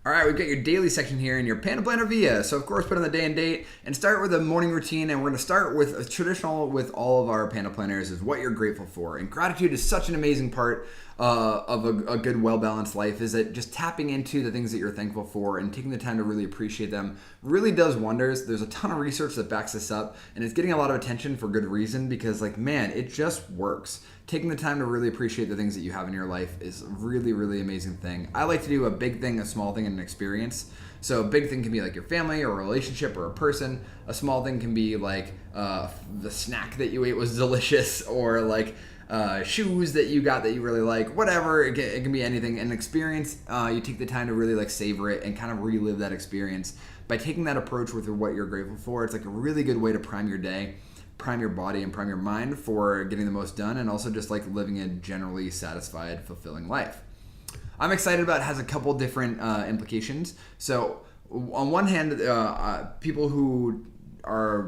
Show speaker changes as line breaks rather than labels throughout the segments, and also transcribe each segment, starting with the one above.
All right, we've got your daily section here in your Panda Planner Via. So, of course, put on the day and date and start with a morning routine. And we're going to start with a traditional with all of our Panda Planners is what you're grateful for. And gratitude is such an amazing part of a good, well-balanced life, is that just tapping into the things that you're thankful for and taking the time to really appreciate them really does wonders. There's a ton of research that backs this up, and it's getting a lot of attention for good reason because, like, man, it just works. Taking the time to really appreciate the things that you have in your life is a really, really amazing thing. I like to do a big thing, a small thing, and an experience. So a big thing can be like your family or a relationship or a person. A small thing can be like the snack that you ate was delicious, or like shoes that you got that you really like, whatever. It can be anything. An experience, you take the time to really like savor it and kind of relive that experience. By taking that approach with what you're grateful for, it's like a really good way to prime your day, prime your body, and prime your mind for getting the most done, and also just like living a generally satisfied, fulfilling life. I'm excited about it. Has a couple different implications. So on one hand, people who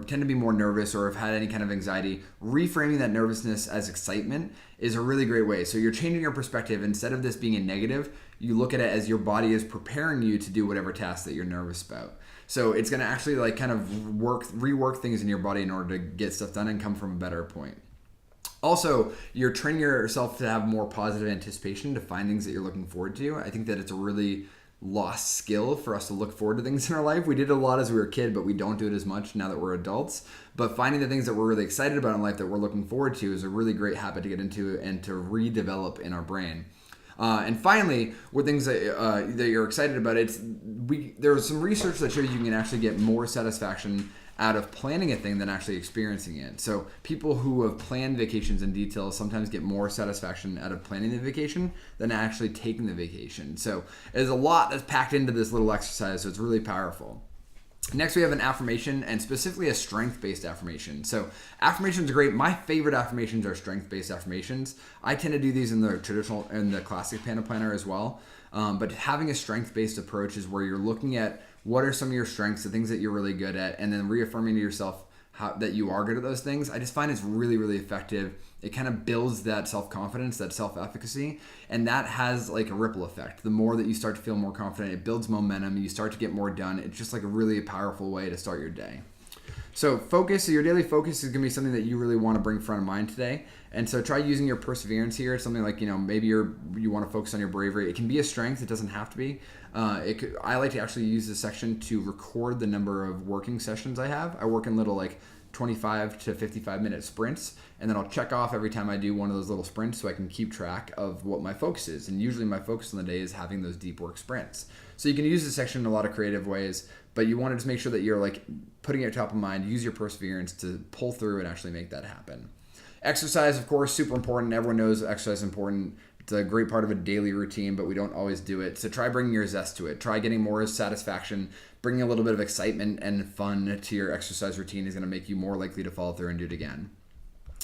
tend to be more nervous or have had any kind of anxiety, reframing that nervousness as excitement is a really great way. So you're changing your perspective. Instead of this being a negative, you look at it as your body is preparing you to do whatever task that you're nervous about. So it's going to actually like kind of rework things in your body in order to get stuff done and come from a better point. Also, you're training yourself to have more positive anticipation to find things that you're looking forward to. I think that it's a really lost skill for us to look forward to things in our life. We did it a lot as we were a kid, but we don't do it as much now that we're adults. But finding the things that we're really excited about in life that we're looking forward to is a really great habit to get into and to redevelop in our brain. And finally, with things that you're excited about, there's some research that shows you can actually get more satisfaction out of planning a thing than actually experiencing it. So people who have planned vacations in detail sometimes get more satisfaction out of planning the vacation than actually taking the vacation. So there's a lot that's packed into this little exercise, so it's really powerful. Next, we have an affirmation, and specifically a strength-based affirmation. So affirmations are great. My favorite affirmations are strength-based affirmations. I tend to do these in the classic Panda Planner as well. But having a strength-based approach is where you're looking at what are some of your strengths, the things that you're really good at, and then reaffirming to yourself that you are good at those things. I just find it's really, really effective. It kind of builds that self-confidence, that self-efficacy, and that has like a ripple effect. The more that you start to feel more confident, it builds momentum, you start to get more done. It's just like a really powerful way to start your day. So your daily focus is going to be something that you really want to bring front of mind today. And so try using your perseverance here. Something like, maybe you want to focus on your bravery. It can be a strength. It doesn't have to be. I like to actually use this section to record the number of working sessions I have. I work in little like 25 to 55 minute sprints, and then I'll check off every time I do one of those little sprints so I can keep track of what my focus is. And usually my focus on the day is having those deep work sprints. So you can use this section in a lot of creative ways, but you want to just make sure that you're like putting it top of mind, use your perseverance to pull through and actually make that happen. Exercise, of course, super important. Everyone knows exercise is important. It's a great part of a daily routine, but we don't always do it. So try bringing your zest to it. Try getting more satisfaction. Bringing a little bit of excitement and fun to your exercise routine is going to make you more likely to follow through and do it again.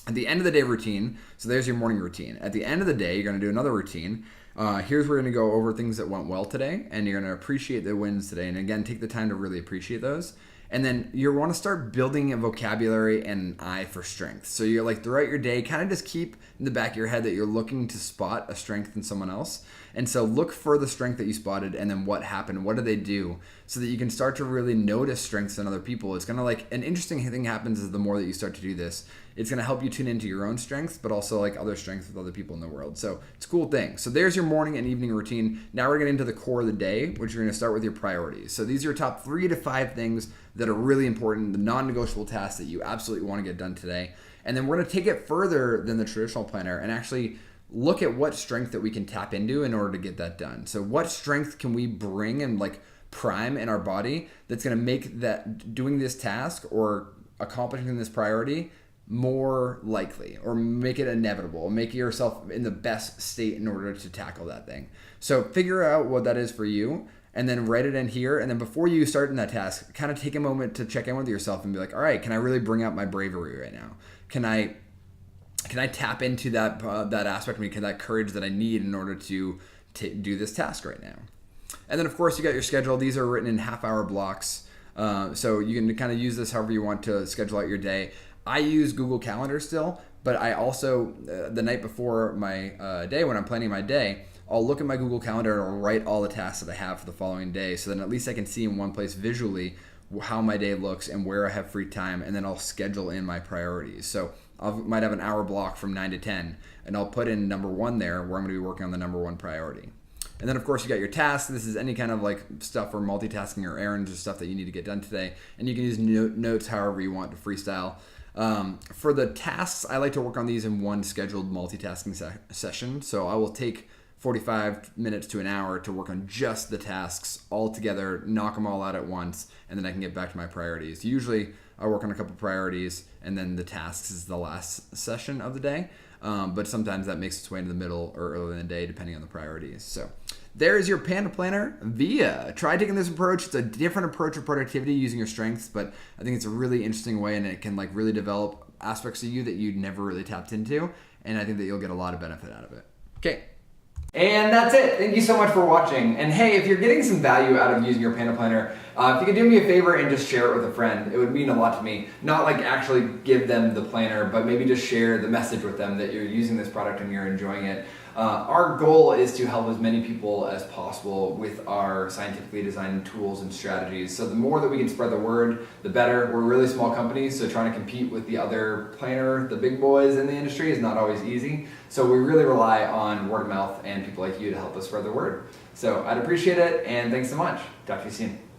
At the end of the day routine, so there's your morning routine. At the end of the day, you're going to do another routine. Here's where we're going to go over things that went well today, and you're going to appreciate the wins today. And again, take the time to really appreciate those. And then you want to start building a vocabulary and an eye for strength. So you're like throughout your day, kind of just keep in the back of your head that you're looking to spot a strength in someone else. And so look for the strength that you spotted and then what happened, what did they do, so that you can start to really notice strengths in other people. It's going to like, an interesting thing happens is the more that you start to do this, it's going to help you tune into your own strengths, but also like other strengths with other people in the world. So it's a cool thing. So there's your morning and evening routine. Now we're getting into the core of the day, which you're going to start with your priorities. So these are your top 3 to 5 things that are really important, the non-negotiable tasks that you absolutely want to get done today. And then we're going to take it further than the traditional planner and actually look at what strength that we can tap into in order to get that done. So what strength can we bring and like prime in our body that's going to make that doing this task or accomplishing this priority more likely, or make it inevitable, make yourself in the best state in order to tackle that thing. So figure out what that is for you, and then write it in here. And then before you start in that task, kind of take a moment to check in with yourself and be like, all right, can I really bring out my bravery right now? Can I tap into that aspect of me, that courage that I need in order to do this task right now? And then of course you got your schedule. These are written in half-hour blocks. So you can kind of use this however you want to schedule out your day. I use Google Calendar still, but I also, the night before my day, when I'm planning my day, I'll look at my Google Calendar and I'll write all the tasks that I have for the following day, so then at least I can see in one place visually how my day looks and where I have free time, and then I'll schedule in my priorities. So I might have an hour block from 9 to 10, and I'll put in number 1 there where I'm going to be working on the number 1 priority. And then of course you got your tasks. This is any kind of like stuff for multitasking or errands or stuff that you need to get done today. And you can use notes however you want to freestyle. For the tasks, I like to work on these in one scheduled multitasking session. So I will take 45 minutes to an hour to work on just the tasks all together, knock them all out at once, and then I can get back to my priorities. Usually I work on a couple priorities and then the tasks is the last session of the day. But sometimes that makes its way into the middle or early in the day depending on the priorities. So there's your Panda Planner Via. Try taking this approach. It's a different approach of productivity using your strengths, but I think it's a really interesting way, and it can like really develop aspects of you that you'd never really tapped into, and I think that you'll get a lot of benefit out of it. Okay. And that's it. Thank you so much for watching. And hey, if you're getting some value out of using your Panda Planner, if you could do me a favor and just share it with a friend, it would mean a lot to me. Not like actually give them the planner, but maybe just share the message with them that you're using this product and you're enjoying it. Our goal is to help as many people as possible with our scientifically designed tools and strategies. So the more that we can spread the word, the better. We're a really small company, so trying to compete with the other planner, the big boys in the industry is not always easy. So we really rely on word of mouth and people like you to help us spread the word. So I'd appreciate it, and thanks so much. Talk to you soon.